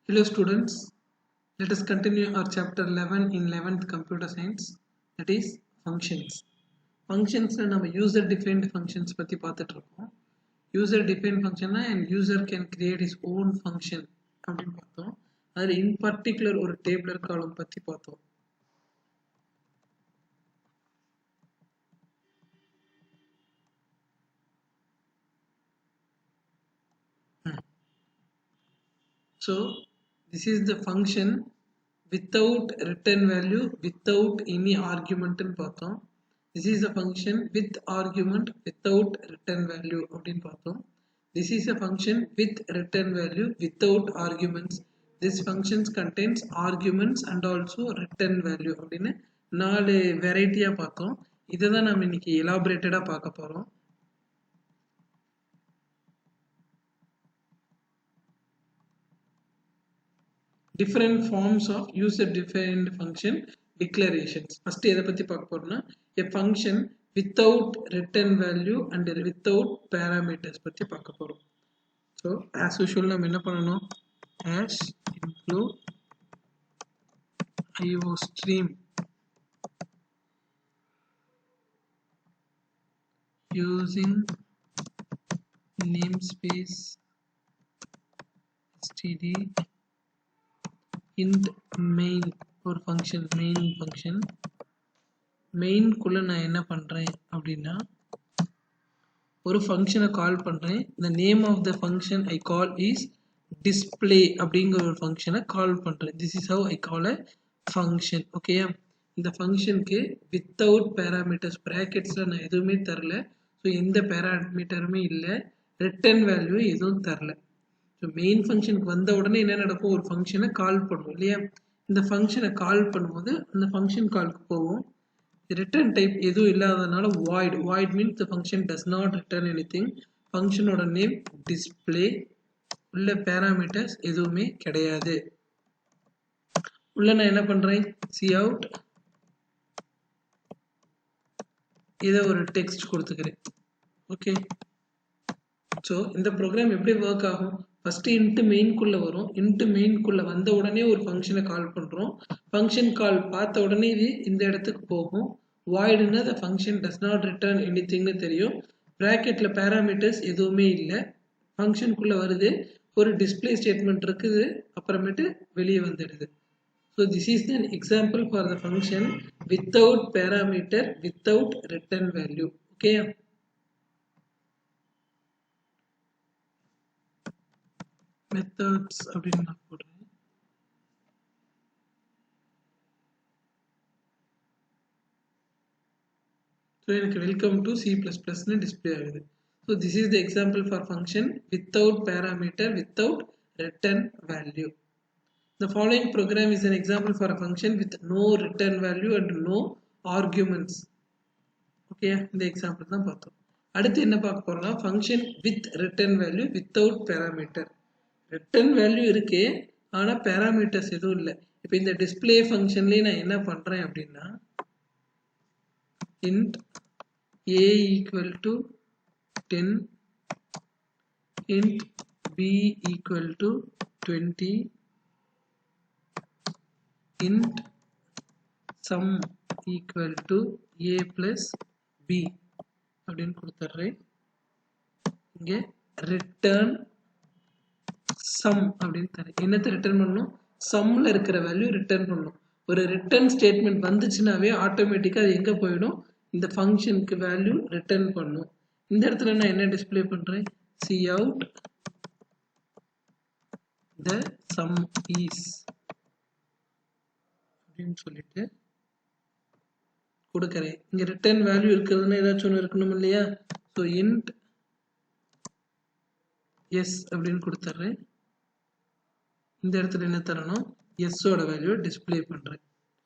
Hello students, let us continue our chapter 11 in 11th computer science, that is functions. Functions la nama user defined functions பத்தி பார்த்துட்டு இருக்கோம். User defined function and user can create his own function அப்படின்னு பார்த்தோம். அதில் in particular ஒரு tabular column பத்தி பார்த்தோம். So this is the function without return value, without any argument in பார்த்தோம். This is a function with argument without return value அப்படினு பார்த்தோம். This is a function with return value without arguments. This functions contains arguments and also return value அப்படினு நாலு வெரைட்டியா பார்த்தோம். இதை தான் நாம இன்னைக்கு எலாபரேட்டடா பார்க்க போறோம். Different forms of user defined function declarations. First எதை பத்தி பார்க்க போறோம்னா a function without return value and without parameters பத்தி பார்க்க போறோம். So as usual நம்ம என்ன பண்ணணும், hash include iostream using namespace std int main ஒரு ஃபங்க்ஷன் மெயின் குள்ள நான் என்ன பண்றேன் அப்படின்னா ஒரு ஃபங்க்ஷனை கால் பண்றேன். the name of the function I call is display அப்படிங்கிற ஒரு ஃபங்க்ஷனை கால் பண்றேன். this is how I call a function. Okay, இந்த ஃபங்க்ஷனுக்கு without parameters bracketsல நான் எதுவுமே தரல. ஸோ எந்த பேராமீட்டருமே இல்லை, ரிட்டர்ன் வேல்யூ எதுவும் தரல. ஸோ மெயின் ஃபங்க்ஷனுக்கு வந்த உடனே என்ன நடக்கும், ஒரு ஃபங்க்ஷனை கால் பண்ணுவோம் இல்லையா. இந்த ஃபங்க்ஷனை கால் பண்ணும்போது அந்த ஃபங்க்ஷன் கால்க்கு போவோம். ரிட்டர்ன் டைப் எதுவும் இல்லாததுனால void means the function does not return anything. ஃபங்க்ஷனோட நேம் display, உள்ள பேராமீட்டர்ஸ் எதுவுமே கிடையாது. உள்ள நான் என்ன பண்றேன், cout இதை ஒரு டெக்ஸ்ட் கொடுத்துக்கிறேன். ஓகே, ஸோ இந்த ப்ரோக்ராம் எப்படி ஒர்க் ஆகும், ஃபர்ஸ்ட் இன்ட்டு மெயின்குள்ள வரும். இன்ட்டு மெயின்குள்ள வந்த உடனே ஒரு ஃபங்க்ஷனை கால் பண்றோம். ஃபங்க்ஷன் கால் பார்த்த உடனே இது இந்த இடத்துக்கு போகும். வாய்டுன்னா the function does not return anythingனு தெரியும். பிராக்கெட்ல பேராமீட்டர்ஸ் எதுவுமே இல்லை, ஃபங்க்ஷனுக்குள்ள வருது, ஒரு டிஸ்பிளே ஸ்டேட்மெண்ட் இருக்குது, அப்புறமேட்டு வெளியே வந்துடுது. So this is an example for the function without parameter without return value. Okay, methods அப்படின்னு நான் போடுறேன். ஸோ எனக்கு வெல்கம் டு C++ன்னு டிஸ்பிளே ஆகுது. So this is the example for function without parameter without return value. The following program is an example for a function with no return value and no arguments. Okay, இந்த example தான் பார்த்தோம். அடுத்து என்ன பார்க்க போறோம்னா function with return value without parameter. Return value இருக்கு, ஆனா parameters எதுவும் இல்லை. இப்போ இந்த டிஸ்பிளே ஃபங்க்ஷன்லயே நான் என்ன பண்றேன் அப்படின்னா int a equal to 10, int b equal to 20, int sum equal to a plus b அப்படின்னு கொடுத்துட்றேன். இங்கே return sum அப்படின்னு தரேன். என்னத்தை ரிட்டர்ன் பண்ணணும், சம்ல இருக்கிற வேல்யூ ரிட்டர்ன் பண்ணணும். ஒரு ரிட்டர்ன் ஸ்டேட்மெண்ட் வந்துச்சுனாவே ஆட்டோமேட்டிக்கா அது எங்க போயிடும், இந்த ஃபங்க்ஷனுக்கு வேல்யூ ரிட்டர்ன் பண்ணும். இந்த இடத்துல நான் என்ன டிஸ்பிளே பண்றேன், cout the sum is அப்படின்னு சொல்லிட்டு கொடுக்கறேன். இங்க ரிட்டர்ன் வேல்யூ இருக்கிறதுனா ஏதாச்சும் ஒன்று இருக்கணும் இல்லையா. ஸோ int எஸ் அப்படின்னு கொடுத்துட்றேன். இந்த இடத்துல என்ன தரணும், எஸ்ஸோட வேல்யூ டிஸ்பிளே பண்றேன்.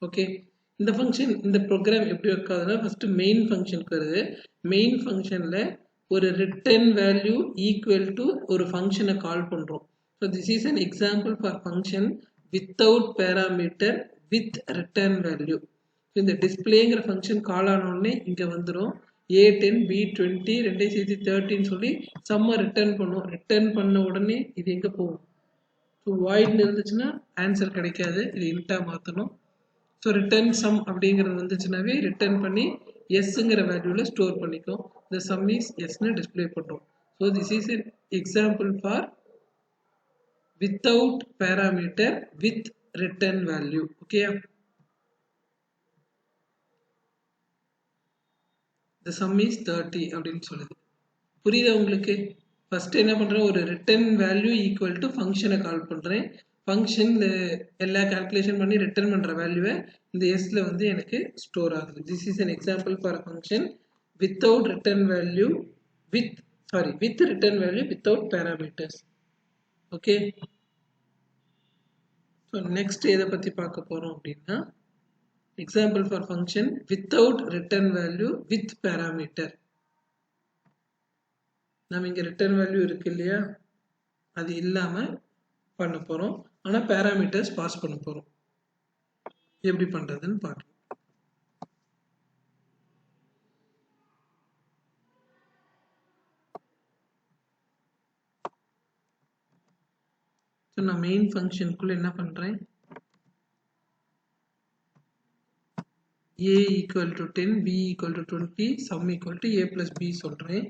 ஓகே, இந்த ஃபங்க்ஷன் இந்த ப்ரோக்ராம் எப்படி ஒர்க் ஆகுதுன்னா ஃபர்ஸ்ட் மெயின் ஃபங்க்ஷனுக்கு வருது. மெயின் ஃபங்க்ஷன்ல ஒரு ரிட்டர்ன் வேல்யூ ஈக்குவல் டு ஒரு ஃபங்க்ஷனை கால் பண்றோம். So this is an example for function without parameter with return value. இந்த டிஸ்பிளேங்கிற ஃபங்க்ஷன் கால் ஆன உடனே இங்க வந்துடும் a10 b20 ரெண்டையும் சேர்த்து 13 சொல்லி சம்ம ரிட்டர்ன் பண்ணும். ரிட்டர்ன் பண்ண உடனே இது எங்க போகும், ஸோ வாய்ட்னு இருந்துச்சுன்னா ஆன்சர் கிடைக்காது, இது இன்ட்டாக மாற்றணும். ஸோ ரிட்டர்ன் சம் அப்படிங்கிறது வந்துச்சுனாவே ரிட்டர்ன் பண்ணி எஸ்ங்கிற வேல்யூவில் ஸ்டோர் பண்ணிக்கும். இந்த சம் இஸ் எஸ்ன்னு டிஸ்பிளே பண்ணுறோம். So this is an example for without parameter with return value. Okay, the sum is 30 அப்படின்னு சொல்லுது. புரியுதா உங்களுக்கு? ஃபர்ஸ்ட் என்ன பண்றேன், ஒரு ரிட்டர்ன் வேல்யூ ஈக்குவல் டு ஃபங்க்ஷனை கால் பண்றேன். ஃபங்க்ஷன்ல எல்லா கால்குலேஷன் பண்ணி ரிட்டர்ன் பண்ற வேல்யூவை இந்த எஸ்ல வந்து எனக்கு ஸ்டோர் ஆகுது. This is an example for a function without return value with return value without parameters. Okay, so next எதை பத்தி பார்க்க போறோம் அப்படின்னா, example for function without return value with parameter. நம்ம இங்க return value இருக்கு இல்லையா, அது இல்லாம பண்ண போறோம். ஆனா parameters பாஸ் பண்ண போறோம். எப்படி பண்றதுன்னு பார்க்கலாம். ஸோ நான் மெயின் ஃபங்க்ஷனுக்குள்ள என்ன பண்றேன், a equal to 10, b equal to 20, sum equal to a plus b சொல்றேன்.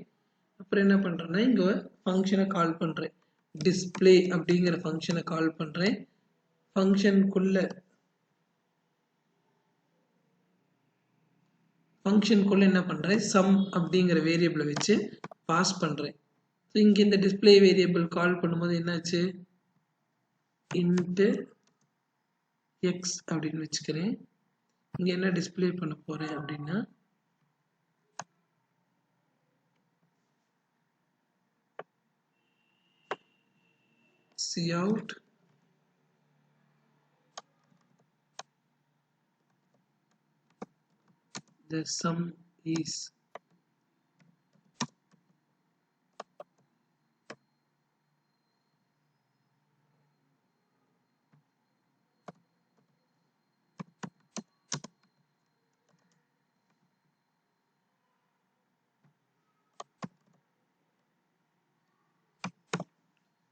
அப்புறம் என்ன பண்றேன்னா இங்க ஃபங்க்ஷனை கால் பண்றேன், டிஸ்பிளே அப்படிங்கிற ஃபங்க்ஷனை கால் பண்றேன். ஃபங்க்ஷனுக்குள்ள என்ன பண்றேன், சம் அப்படிங்கிற வேரியபிளை வச்சு பாஸ் பண்றேன். ஸோ இங்க இந்த டிஸ்பிளே வேரியபிள் கால் பண்ணும்போது என்னாச்சு, இன்ட் எக்ஸ் அப்படின்னு வச்சுக்கிறேன். இங்க என்ன டிஸ்பிளே பண்ண போறேன் அப்படின்னா, cout the sum is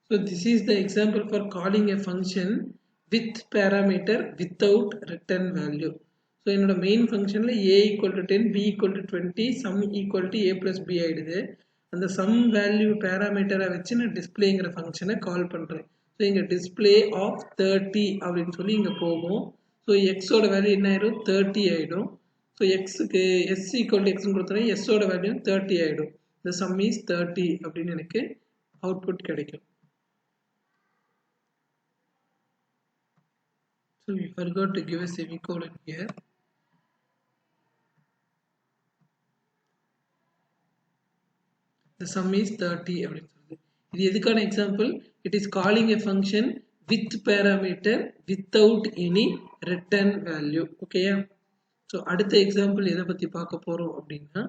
so this is the example for calling a function with parameter without return value. So என்னோட மெயின் ஃபங்க்ஷன்ல a equal to 10, b equal to 20, sum equal to a plus b ஆயிடுது. அந்த some value பேராமீட்டரை வச்சு நான் டிஸ்பிளேங்கிற ஃபங்க்ஷனை கால் பண்றேன். So இங்க display of 30 அப்படின்னு சொல்லி இங்க போகும். ஸோ எக்ஸோட வேல்யூ என்ன ஆயிடும், 30 ஆயிடும். ஸோ எக்ஸுக்கு எஸ் ஈக்குவல் டு எக்ஸ்ன்னு கொடுத்தோன்னா எஸ்ஸோட வேல்யூ 30 ஆயிடும். இந்த சம் இஸ் 30 அப்படின்னு எனக்கு அவுட்புட் கிடைக்கும். So we forgot to give a semicolon here. The sum is 30 அப்படின்னு சொல்லுது. இது எதுக்கான example, it is calling a function with parameter without any return value. ஓகேயா? ஸோ அடுத்த எக்ஸாம்பிள் எதை பத்தி பார்க்க போறோம் அப்படின்னா,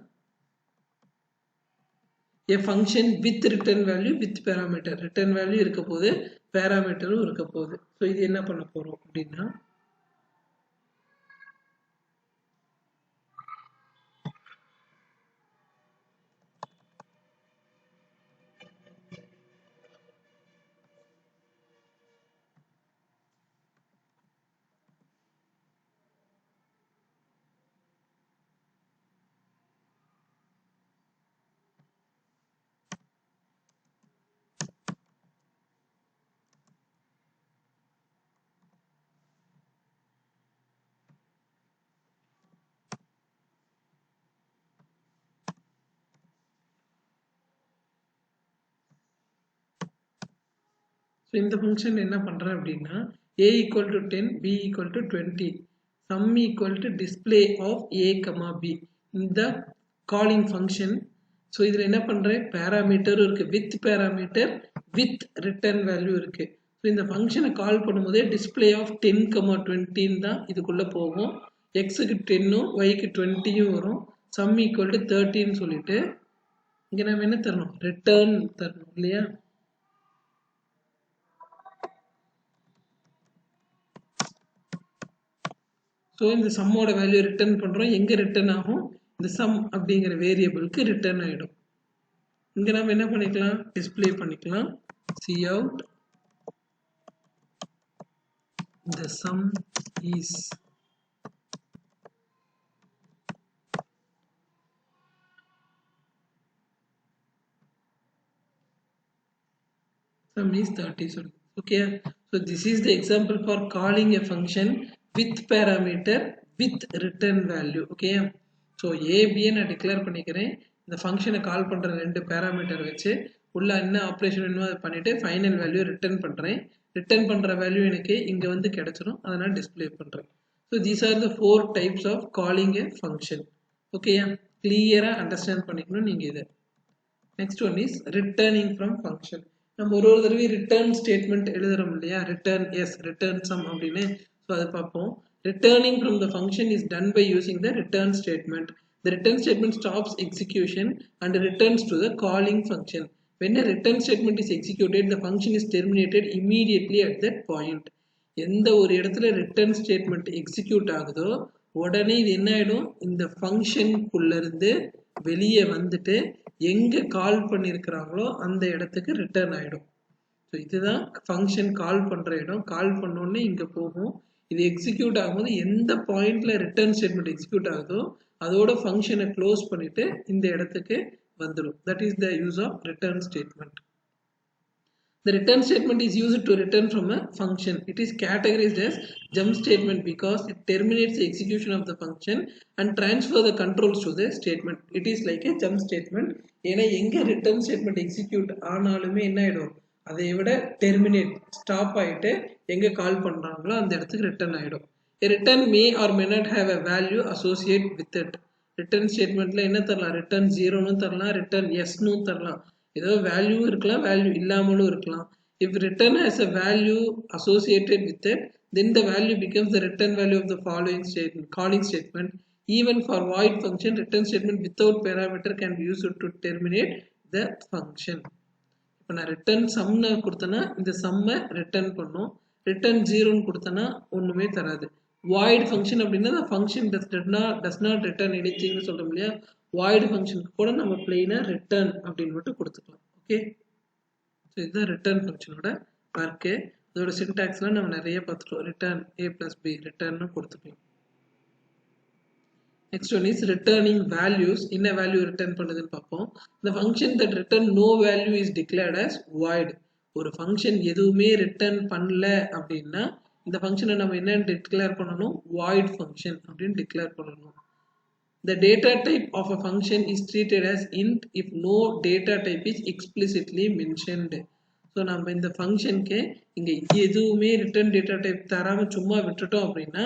a function with return value with parameter. return value இருக்க போது, parameterம் இருக்க போது. ஸோ இது என்ன பண்ண போறோம் அப்படின்னா, ஸோ இந்த ஃபங்க்ஷன் என்ன பண்ணுறேன் அப்படின்னா, a equal to 10, b equal to 20, sum equal to display of a, b இந்த காலிங் ஃபங்க்ஷன். ஸோ இதில் என்ன பண்ணுறேன், பேராமீட்டரும் இருக்குது, with parameter with return value இருக்குது. ஸோ இந்த ஃபங்க்ஷனை கால் பண்ணும்போதே டிஸ்பிளே ஆஃப் 10, 20 தான் இதுக்குள்ளே போகும். எக்ஸுக்கு 10ம் ஒய்க்கு 20யும் வரும். சம் ஈக்குவல் டு 30ன்னு சொல்லிட்டு இங்கே நம்ம என்ன தரணும், ரிட்டர்ன் தரணும் இல்லையா. ஸோ இந்த சம்மோட வேல்யூ ரிட்டர்ன் பண்ணுறோம். எங்கே ரிட்டர்ன் ஆகும், இந்த சம் அப்படிங்கிற வேரியபிளுக்கு ரிட்டர்ன் ஆகிடும். இங்கே நம்ம என்ன பண்ணிக்கலாம், டிஸ்பிளே பண்ணிக்கலாம், cout the sum is 30. Sorry. Okay, so this is the example for calling a function with parameter with return value. Okay, so a b நான் டிக்ளேர் பண்ணிக்கிறேன். இந்த ஃபங்க்ஷனை கால் பண்ற ரெண்டு பேராமீட்டர் வச்சு உள்ள என்ன ஆப்ரேஷன் வேணுமோ அதை பண்ணிட்டு ஃபைனல் வேல்யூ ரிட்டர்ன் பண்றேன். ரிட்டர்ன் பண்ற வேல்யூ எனக்கு இங்க வந்து கிடைச்சிரும். அதை நான் டிஸ்ப்ளே பண்றேன். So these are the 4 types of calling a function. Okay, clear-ஆ அண்டர்ஸ்டாண்ட் பண்ணிக்கணும் நீங்க இதை. Next one is returning from function. நம்ம ஒரு தடவை return statement எழுதுறோம் இல்லையா, return yes, return sum அப்படின்னு. ஸோ அதை பார்ப்போம். Returning from the function is done by using the return statement. The return statement stops execution and returns to the calling function. When a return statement is executed, the function is terminated immediately at that point. எந்த ஒரு இடத்துல return statement execute ஆகுதோ உடனே இது என்ன ஆயிடும், இந்த ஃபங்க்ஷனுக்குள்ள இருந்து வெளியே வந்துட்டு எங்க கால் பண்ணிருக்கிறாங்களோ அந்த இடத்துக்கு ரிட்டர்ன் ஆயிடும். ஸோ இதுதான் ஃபங்க்ஷன் கால் பண்ற இடம். கால் பண்ணோடனே இங்க போகும். இது எக்ஸிக்யூட் ஆகும்போது எந்த பாயிண்ட்ல ரிட்டர்ன் ஸ்டேட்மெண்ட் எக்ஸிக்யூட் ஆகுதோ அதோட ஃபங்க்ஷனை க்ளோஸ் பண்ணிட்டு இந்த இடத்துக்கு வந்துடும். That is the use of return statement. The return statement is used to return from a function. It is categorized as jump statement because it terminates the execution of the function and transfer the controls to the statement. It is like a jump statement. ஏன்னா எங்க return statement execute ஆனாலுமே என்ன ஆயிடும், அதை விட terminate stop ஆயிட்டு எங்க கால் பண்றாங்களோ அந்த இடத்துக்கு return ஆயிடும். A return may or may not have a value associated with it. Return statementல என்ன தரலாம், return 0 தரலாம், return yes தரலாம். ஏதோ வேல்யூ இருக்கலாம், வேல்யூ இல்லாமலும் இருக்கலாம். If return has a value associated with it, then the value becomes the return value of the following statement, calling statement. Even for void function, return statement without parameter can be used to terminate the function. இப்போ நான் return sum கொடுத்தேன்னா இந்த sum return பண்ணும், return 0 கொடுத்தேன்னா ஒண்ணுமே தராது. void function அப்படின்னா the function does not return anything சொல்றோம் இல்லையா, void function கூட நம்ம plain-ஆ return அப்படின்னு மட்டும் கொடுத்துக்கலாம். ஓகே, ஸோ இதுதான் return function-ஓட ஒர்க்கு. அதோட சின்டாக்ஸ்லாம் நம்ம நிறைய பார்த்துட்டோம். return a plus b return கொடுத்துக்கலாம். Next one is returning values. என்ன வேல்யூ ரிட்டர்ன் பண்ணுதுன்னு பார்ப்போம். The function that return no value is declared as void. ஒரு ஃபங்க்ஷன் எதுவுமே ரிட்டர்ன் பண்ணல அப்படின்னா இந்த ஃபங்க்ஷனை நம்ம என்ன டிக்ளேர் பண்ணணும், void function அப்படின்னு டிக்ளேர் பண்ணணும். The data type of a function is treated as int if no data type is explicitly mentioned. So நம்ம இந்த ஃபங்க்ஷனுக்கு இங்கே எதுவுமே ரிட்டர்ன் டேட்டா டைப் தராமல் சும்மா விட்டுட்டோம் அப்படின்னா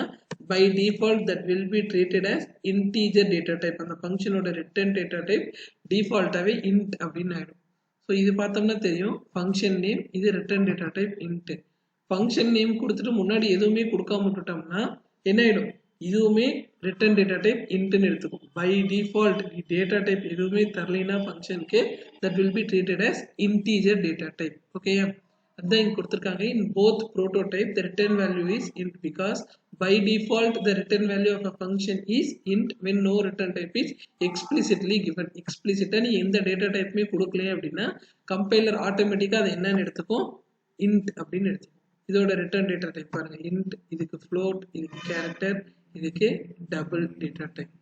by default that will be treated as integer data type. அந்த ஃபங்க்ஷனோட ரிட்டர்ன் டேட்டா டைப் டிஃபால்ட்டாகவே int அப்படின்னு ஆகிடும். ஸோ இது பார்த்தோம்னா தெரியும், ஃபங்க்ஷன் நேம், இது return data type int. Function name கொடுத்துட்டு முன்னாடி எதுவுமே கொடுக்காம விட்டுட்டோம்னா என்ன ஆகிடும், இதுவுமே ரிட்டர்ன் டேட்டா டைப் இன்ட்னு எடுத்துக்கும். பை டிஃபால்ட் டேட்டா டைப் எதுவுமே தரலைன்னா ஃபங்க்ஷனுக்கு that will be treated as integer data type. Okay, அதான் இங்க கொடுத்துருக்காங்க. in both prototype the return value is int because by default the return value of a function is int when no return type is explicitly given. explicit நீ எந்த data டைப்புமே கொடுக்கலையே அப்படின்னா compiler ஆட்டோமேட்டிக்கா அதை என்னன்னு எடுத்துக்கும், int அப்படின்னு எடுத்துக்கும். இதோட ரிட்டர்ன் டேட்டா டைப் பாருங்க, int, இதுக்கு float, இதுக்கு character, இதுக்கு டபுள் டேட்டா டைப்.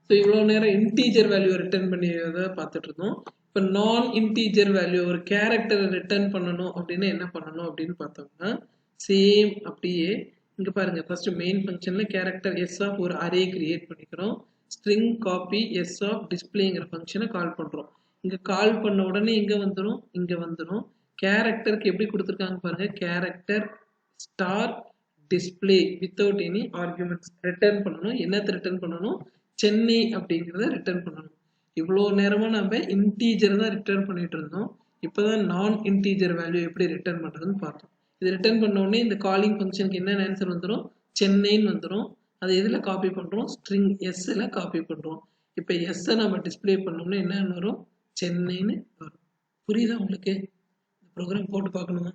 ஸோ இவ்வளோ நேரம் இன்டீஜர் வேல்யூ ரிட்டர்ன் பண்ணியதை பார்த்துட்டு இருந்தோம். இப்போ நான் இன்டீஜர் வேல்யூ ஒரு கேரக்டரை ரிட்டர்ன் பண்ணணும் அப்படின்னா என்ன பண்ணணும் அப்படின்னு பார்த்தோம்னா சேம் அப்படியே இங்கே பாருங்க, ஃபர்ஸ்ட் மெயின் ஃபங்க்ஷன்ல கேரக்டர் எஸ் ஆஃப் ஒரு அரே கிரியேட் பண்ணிக்கிறோம். ஸ்ட்ரிங் காப்பி எஸ் ஆஃப் டிஸ்பிளேங்கிற ஃபங்க்ஷனை கால் பண்ணுறோம். இங்கே கால் பண்ண உடனே இங்கே வந்துடும், இங்கே வந்துடும். கேரக்டருக்கு எப்படி கொடுத்துருக்காங்க பாருங்க, character star display without any arguments return பண்ணணும். என்னத்தை ரிட்டர்ன் பண்ணணும், சென்னை அப்படிங்கிறத ரிட்டர்ன் பண்ணணும். இவ்வளோ நேரமாக நம்ம இன்டீஜர் தான் ரிட்டர்ன் பண்ணிட்டு இருந்தோம். இப்போதான் நான் இன்டீஜர் வேல்யூ எப்படி ரிட்டர்ன் பண்ணுறதுன்னு பார்த்தோம். இது ரிட்டர்ன் பண்ண உடனே இந்த காலிங் ஃபங்க்ஷனுக்கு என்ன ஆன்சர் வந்துடும், சென்னைன்னு வந்துடும். அதை எதில் காப்பி பண்ணுறோம், ஸ்ட்ரிங் எஸ்ஸில் காப்பி பண்ணுறோம். இப்போ எஸ்ஸை நம்ம டிஸ்பிளே பண்ணோம்னா என்ன வரும், சென்னைன்னு வரும். புரியுதா உங்களுக்கு? இந்த ப்ரோக்ராம் போட்டு பார்க்கணுமா?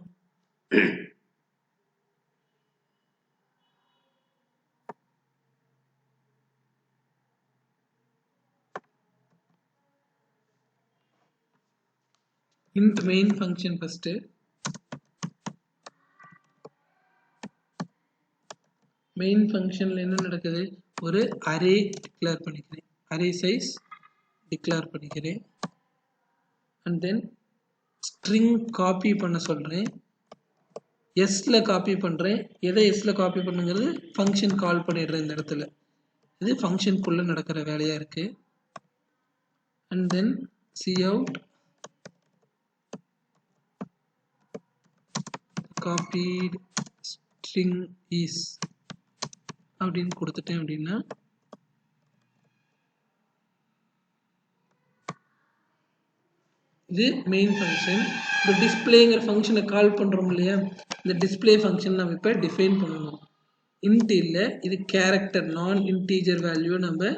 int main function first, main functionல என்ன நடக்குது ஒரு array declare பண்ணிக்கிறேன் array size declare பண்ணிக்கிறேன் and then string copy பண்ண சொல்றேன் s ல காப்பி பண்றேன் எதை s ல காப்பி பண்ணுங்கிறது ஃபங்க்ஷன் கால் பண்ணிடுறேன் இந்த இடத்துல இது ஃபங்க்ஷன் குள்ள நடக்கிற வேலையா இருக்கு and then cout copied string is அப்படின்னு கொடுத்துட்டேன் அப்படின்னா இது மெயின் ஃபங்க்ஷன் இப்போ டிஸ்பிளேங்கிற ஃபங்க்ஷனை கால் பண்ணுறோம் இல்லையா இந்த டிஸ்பிளே ஃபங்க்ஷன் நம்ம இப்போ டிஃபைன் பண்ணணும் இன்ட் இல்லை இது கேரக்டர் நான் இன்டீஜர் வேல்யூ நம்ம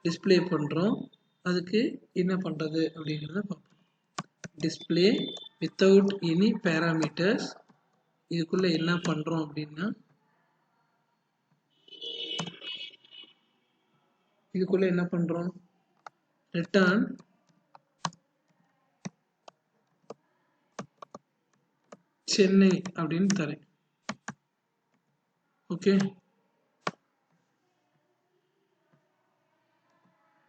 டிஸ்பிளே பண்ணுறோம் அதுக்கு என்ன பண்ணுறது அப்படிங்கிறத பார்ப்போம் டிஸ்பிளே வித்தவுட் எனி பேராமீட்டர்ஸ் இதுக்குள்ளே என்ன பண்ணுறோம் அப்படின்னா இதுக்குள்ளே என்ன பண்ணுறோம் ரிட்டர்ன் சென்னை அப்படின்னு தரேன் ஓகே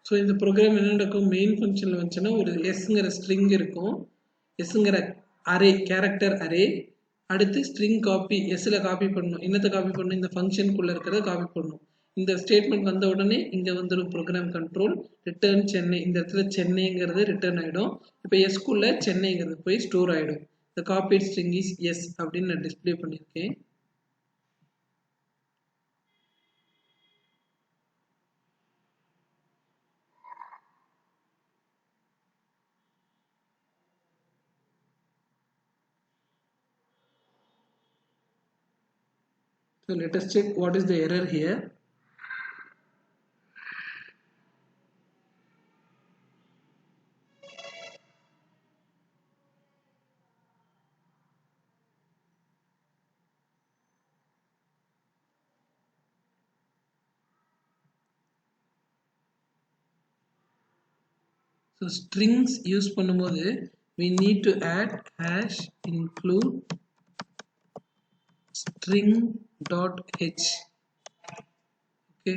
ஸோ இந்த ப்ரோக்ராம் என்ன நடக்கும் மெயின் ஃபங்க்ஷனில் வந்துச்சுன்னா ஒரு எஸ்ங்கிற ஸ்ட்ரிங் இருக்கும் எஸ்ங்கிற அரே கேரக்டர் அரே அடுத்து ஸ்ட்ரிங் காப்பி எஸ்ஸில் காப்பி பண்ணணும் என்னத்தை காப்பி பண்ணணும் இந்த ஃபங்க்ஷனுக்குள்ளே இருக்கிறத காப்பி பண்ணணும் இந்த ஸ்டேட்மெண்ட் வந்த உடனே இங்கே வந்துடும் ப்ரோக்ராம் கண்ட்ரோல் ரிட்டர்ன் சென்னை இந்த இடத்துல சென்னைங்கிறது ரிட்டர்ன் ஆகிடும் இப்போ எஸ்குள்ளே சென்னைங்கிறது போய் ஸ்டோர் ஆகிடும் the copied string is yes அப்படின்னு நான் டிஸ்ப்ளே பண்ணியிருக்கேன் so let us check what is the error here so strings use பண்ணும்போது we need to add hash include string dot h okay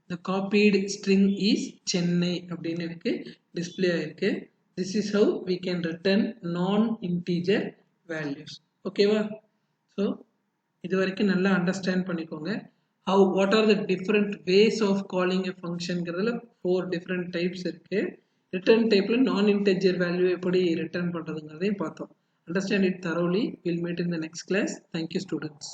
the copied string is Chennai அப்படின்னு எனக்கு display ஆயிருக்கு this is how we can return non integer values ஓகேவா so இது வரைக்கும் நல்லா understand பண்ணிக்கோங்க how what are the different ways of calling a function ங்கிறதுல 4 different types இருக்கு return typeல non integer value எப்படி return பண்றதுங்கிறதையும் பார்த்தோம் understand it thoroughly we'll meet in the next class thank you students